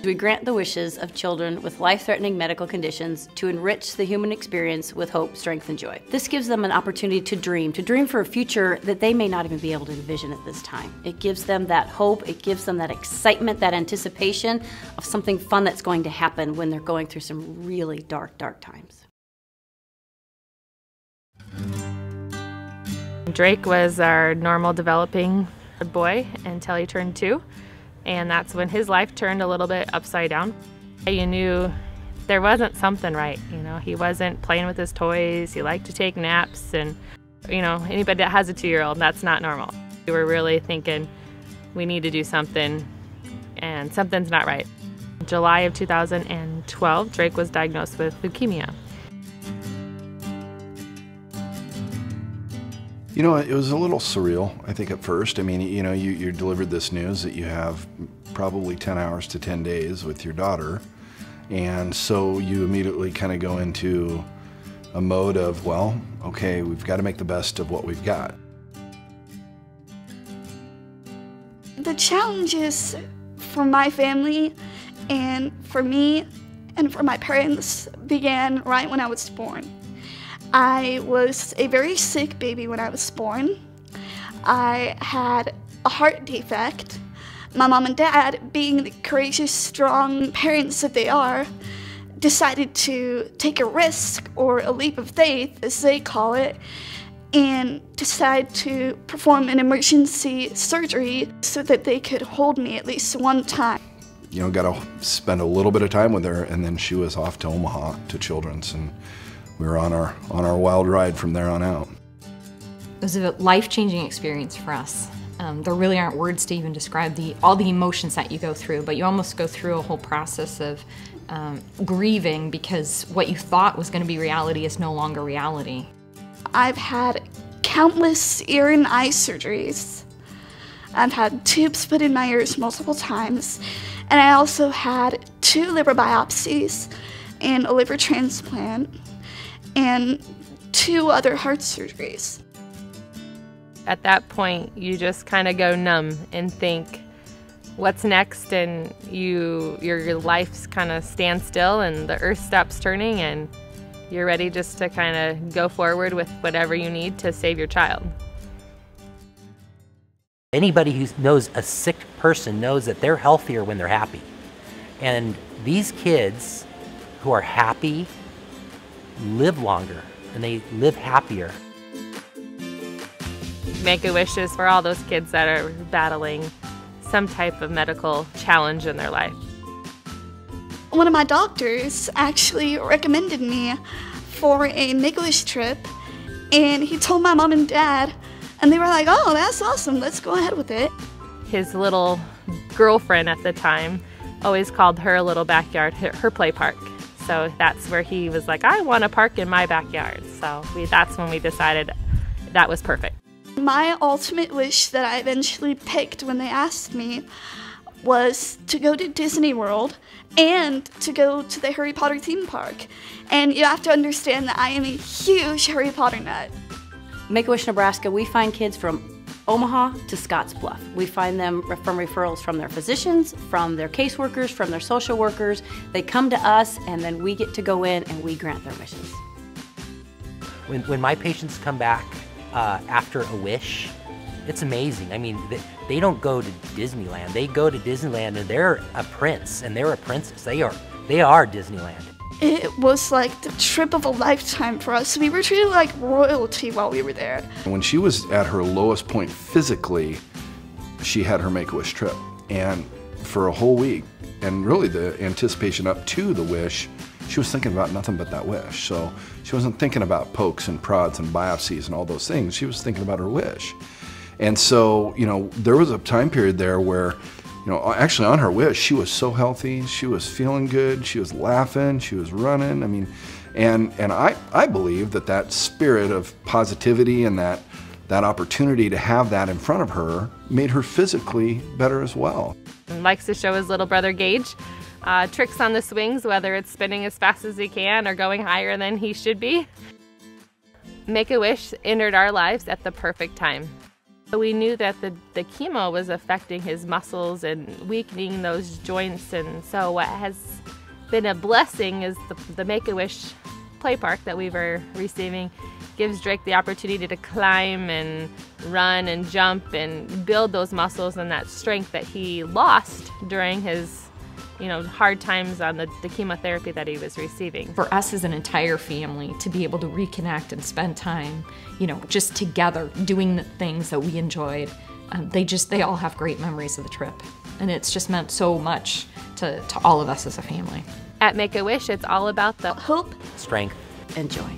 We grant the wishes of children with life-threatening medical conditions to enrich the human experience with hope, strength, and joy. This gives them an opportunity to dream for a future that they may not even be able to envision at this time. It gives them that hope, it gives them that excitement, that anticipation of something fun that's going to happen when they're going through some really dark, dark times. Drake was our normal developing boy until he turned 2. And that's when his life turned a little bit upside down. You knew there wasn't something right, you know. He wasn't playing with his toys, he liked to take naps, and you know, anybody that has a 2-year-old, that's not normal. We were really thinking, we need to do something, and something's not right. In July of 2012, Drake was diagnosed with leukemia. You know, it was a little surreal, I think, at first. I mean, you know, you're delivered this news that you have probably 10 hours to 10 days with your daughter. And so you immediately kind of go into a mode of, well, okay, we've got to make the best of what we've got. The challenges for my family and for me and for my parents began right when I was born. I was a very sick baby when I was born. I had a heart defect. My mom and dad, being the courageous, strong parents that they are, decided to take a risk, or a leap of faith, as they call it, and decide to perform an emergency surgery so that they could hold me at least one time. You know, got to spend a little bit of time with her, and then she was off to Omaha to Children's, and we were on our wild ride from there on out. It was a life-changing experience for us. There really aren't words to even describe all the emotions that you go through, but you almost go through a whole process of grieving because what you thought was going to be reality is no longer reality. I've had countless ear and eye surgeries. I've had tubes put in my ears multiple times, and I also had 2 liver biopsies and a liver transplant, and 2 other heart surgeries. At that point, you just kind of go numb and think, what's next? And your life kind of stands still and the earth stops turning, and you're ready just to kind of go forward with whatever you need to save your child. Anybody who knows a sick person knows that they're healthier when they're happy. And these kids who are happy live longer, and they live happier. Make-A-Wish is for all those kids that are battling some type of medical challenge in their life. One of my doctors actually recommended me for a Make-A-Wish trip, and he told my mom and dad, and they were like, oh, that's awesome, let's go ahead with it. His little girlfriend at the time always called her little backyard her play park. So that's where he was like, I want to park in my backyard. So that's when we decided that was perfect. My ultimate wish that I eventually picked when they asked me was to go to Disney World and to go to the Harry Potter theme park. And you have to understand that I am a huge Harry Potter nut. Make A Wish Nebraska, we find kids from Omaha to Scotts Bluff. We find them from referrals from their physicians, from their caseworkers, from their social workers. They come to us, and then we get to go in and we grant their wishes. When my patients come back after a wish, it's amazing. I mean, they don't go to Disneyland. They go to Disneyland and they're a prince and they're a princess. They are Disneyland. It was like the trip of a lifetime for us. We were treated like royalty while we were there. When she was at her lowest point physically, she had her Make-A-Wish trip. And for a whole week, and really the anticipation up to the wish, she was thinking about nothing but that wish. So she wasn't thinking about pokes and prods and biopsies and all those things. She was thinking about her wish. And so, you know, there was a time period there where, you know, actually on her wish, she was so healthy, she was feeling good, she was laughing, she was running. I mean, and I believe that spirit of positivity and that opportunity to have that in front of her made her physically better as well. And likes to show his little brother Gage tricks on the swings, whether it's spinning as fast as he can or going higher than he should be. Make-A-Wish entered our lives at the perfect time. We knew that the chemo was affecting his muscles and weakening those joints, and so what has been a blessing is the Make-A-Wish play park that we were receiving gives Drake the opportunity to climb and run and jump and build those muscles and that strength that he lost during his hard times on the chemotherapy that he was receiving. For us as an entire family to be able to reconnect and spend time, just together doing the things that we enjoyed, they all have great memories of the trip. And it's just meant so much to all of us as a family. At Make-A-Wish, it's all about the hope, strength, and joy.